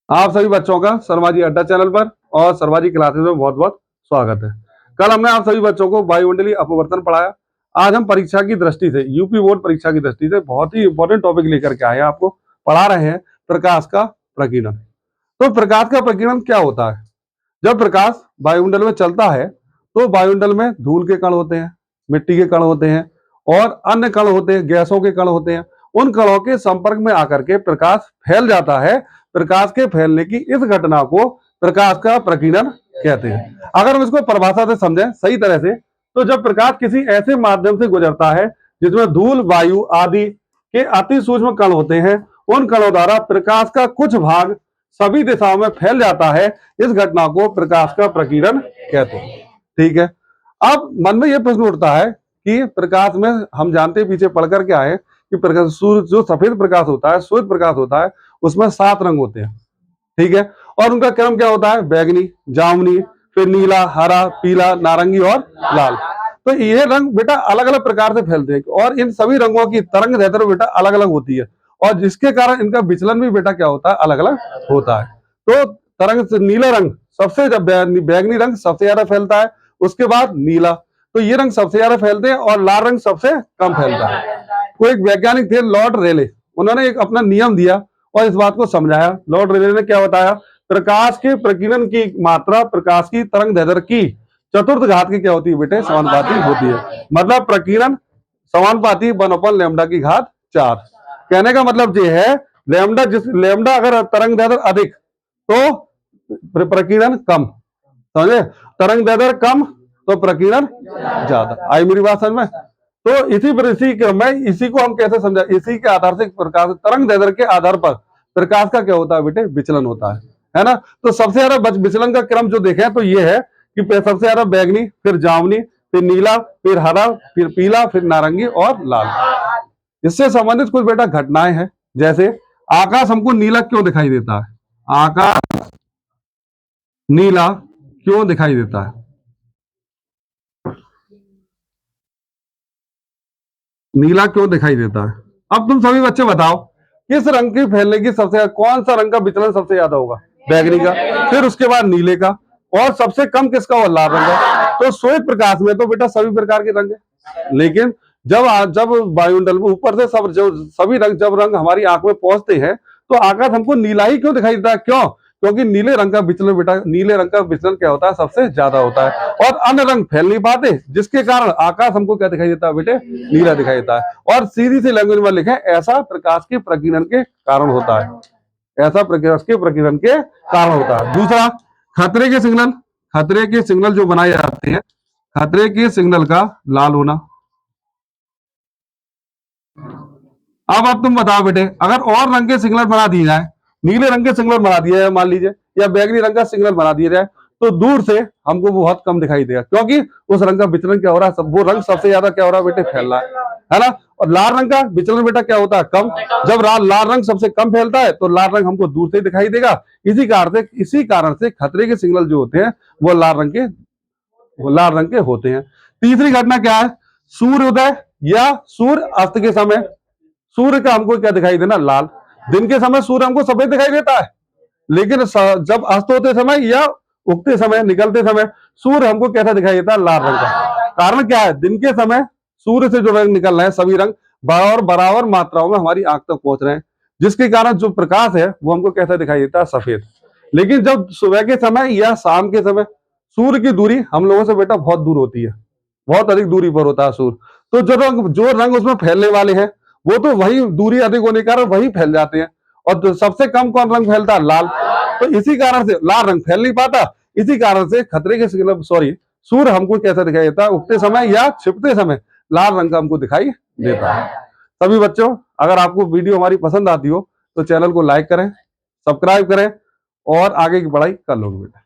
आप सभी बच्चों का शर्मा जी अड्डा चैनल पर और शर्मा जी क्लासेस में बहुत बहुत स्वागत है। कल हमने आप सभी बच्चों को वायुमंडलीय अपवर्तन पढ़ाया। आज हम परीक्षा की दृष्टि से, यूपी बोर्ड परीक्षा की दृष्टि से बहुत ही इंपॉर्टेंट टॉपिक लेकर के आए हैं। आपको पढ़ा रहे हैं प्रकाश का प्रकीर्णन। तो प्रकाश का प्रकीर्णन क्या होता है? जब प्रकाश वायुमंडल में चलता है तो वायुमंडल में धूल के कण होते हैं, मिट्टी के कण होते हैं और अन्य कण होते हैं, गैसों के कण होते हैं। उन कणों के संपर्क में आकर के प्रकाश फैल जाता है। प्रकाश के फैलने की इस घटना को प्रकाश का प्रकीर्णन कहते हैं। अगर हम इसको परिभाषा से समझें सही तरह से, तो जब प्रकाश किसी ऐसे माध्यम से गुजरता है जिसमें धूल, वायु आदि के अति सूक्ष्म कण होते हैं, उन कणों द्वारा प्रकाश का कुछ भाग सभी दिशाओं में फैल जाता है, इस घटना को प्रकाश का प्रकीर्णन कहते हैं। ठीक है। अब मन में यह प्रश्न उठता है कि प्रकाश में हम जानते पीछे पढ़ करके आए कि प्रकाश, सूर्य जो सफेद प्रकाश होता है, श्वेत प्रकाश होता है, उसमें 7 रंग होते हैं। ठीक है। और उनका क्रम क्या होता है? बैगनी, जामुनी, फिर नीला, हरा, पीला, नारंगी और लाल। तो ये रंग बेटा अलग अलग प्रकार से फैलते हैं और इन सभी रंगों की तरंग दैर्ध्य बेटा अलग अलग होती है और जिसके कारण इनका विचलन भी बेटा क्या होता है? अलग अलग होता है। तो तरंग से नीला रंग सबसे, जब बैगनी रंग सबसे ज्यादा फैलता है, उसके बाद नीला, तो ये रंग सबसे ज्यादा फैलते हैं और लाल रंग सबसे कम फैलता है। कोई एक वैज्ञानिक थे लॉर्ड रेले, उन्होंने एक अपना नियम दिया और इस बात को समझाया। लॉर्ड रेले ने क्या बताया? प्रकाश के प्रकीर्णन की मात्रा प्रकाश की तरंग दैर्ध्य की चतुर्थ घात की क्या होती है बेटे? समानुपाती होती है। मतलब प्रकीर्णन समानुपाती 1/लैम्डा की घात 4। कहने का मतलब ये है, लैम्डा अगर तरंग दैर्ध्य अधिक तो प्रकीर्णन कम, समझे? तरंग दैर्ध्य कम तो प्रकीर्णन ज्यादा। आई मेरी बात समझ में? तो इसी को हम कैसे समझा? इसी के आधार से प्रकाश तरंग दैर्ध्य के आधार पर प्रकाश का क्या होता है बेटे? विचलन होता है ना? तो सबसे ज्यादा विचलन का क्रम जो देखें तो ये है कि सबसे ज्यादा बैगनी, फिर जामुनी, फिर नीला, फिर हरा, फिर पीला, फिर नारंगी और लाल। इससे संबंधित कुछ बेटा घटनाएं हैं, जैसे आकाश हमको नीला क्यों दिखाई देता है? आकाश नीला क्यों दिखाई देता है? नीला क्यों दिखाई देता है? अब तुम सभी बच्चे बताओ, किस रंग की फैलने की सबसे, कौन सा रंग का विचलन सबसे ज्यादा होगा? बैगनी का, फिर उसके बाद नीले का, और सबसे कम किसका होगा? लाल रंग का। तो श्वेत प्रकाश में तो बेटा सभी प्रकार के रंग है, लेकिन जब वायुमंडल में ऊपर से सभी रंग, जब रंग हमारी आंख में पहुंचते हैं तो आकाश हमको नीला ही क्यों दिखाई देता है? क्यों? क्योंकि नीले रंग का विचलन बेटा, नीले रंग का विचलन क्या होता है? सबसे ज्यादा होता है और अन्य रंग फैल नहीं पाते, जिसके कारण आकाश हमको क्या दिखाई देता है बेटे? नीला दिखाई देता है। और सीधी सी लैंग्वेज में लिखे, ऐसा प्रकाश के प्रकीर्णन के कारण होता है, ऐसा प्रकाश के प्रकीर्णन के कारण होता है। दूसरा, खतरे के सिग्नल, खतरे के सिग्नल जो बनाए जाते हैं, खतरे के सिग्नल का लाल होना। अब तुम बताओ बेटे, अगर और रंग के सिग्नल बना दिए जाए, नीले रंग के सिग्नल बना दिया जाए मान लीजिए, या बैगनी रंग का सिग्नल बना दिया जाए, तो दूर से हमको बहुत कम दिखाई देगा, क्योंकि उस रंग का विचलन क्या हो रहा है? वो रंग सबसे ज्यादा क्या हो रहा है बेटे? फैल रहा है ना? और लाल रंग का विचलन बेटा क्या होता है? कम। जब लाल रंग सबसे कम फैलता है तो लाल रंग हमको दूर से दिखाई देगा। इसी कारण से खतरे के सिग्नल जो होते हैं वो लाल रंग के होते हैं। तीसरी घटना क्या है? सूर्योदय या सूर्य अस्त के समय सूर्य का हमको क्या दिखाई देना? लाल। दिन के समय सूर्य हमको सफेद दिखाई देता है, लेकिन जब अस्त होते समय या उगते समय, निकलते समय सूर्य हमको कैसा दिखाई देता है? लाल रंग का। कारण क्या है? दिन के समय सूर्य से जो रंग निकल रहे हैं, सभी रंग बराबर मात्राओं में हमारी आंख तक पहुंच रहे हैं, जिसके कारण जो प्रकाश है वो हमको कैसा दिखाई देता है? सफेद। लेकिन जब सुबह के समय या शाम के समय सूर्य की दूरी हम लोगों से बेटा बहुत दूर होती है, बहुत अधिक दूरी पर होता है सूर्य, तो जो रंग उसमें फैलने वाले हैं वो तो वही दूरी अधिक होने के कारण वही फैल जाते हैं। और तो सबसे कम कौन रंग फैलता है? लाल। तो इसी कारण से लाल रंग फैल नहीं पाता। इसी कारण से खतरे के सिग्नल, सूर्य हमको कैसा दिखाई देता है? उगते समय या छिपते समय लाल रंग का हमको दिखाई देता है। सभी बच्चों, अगर आपको वीडियो हमारी पसंद आती हो तो चैनल को लाइक करें, सब्सक्राइब करें और आगे की पढ़ाई कर लोगे बेटा।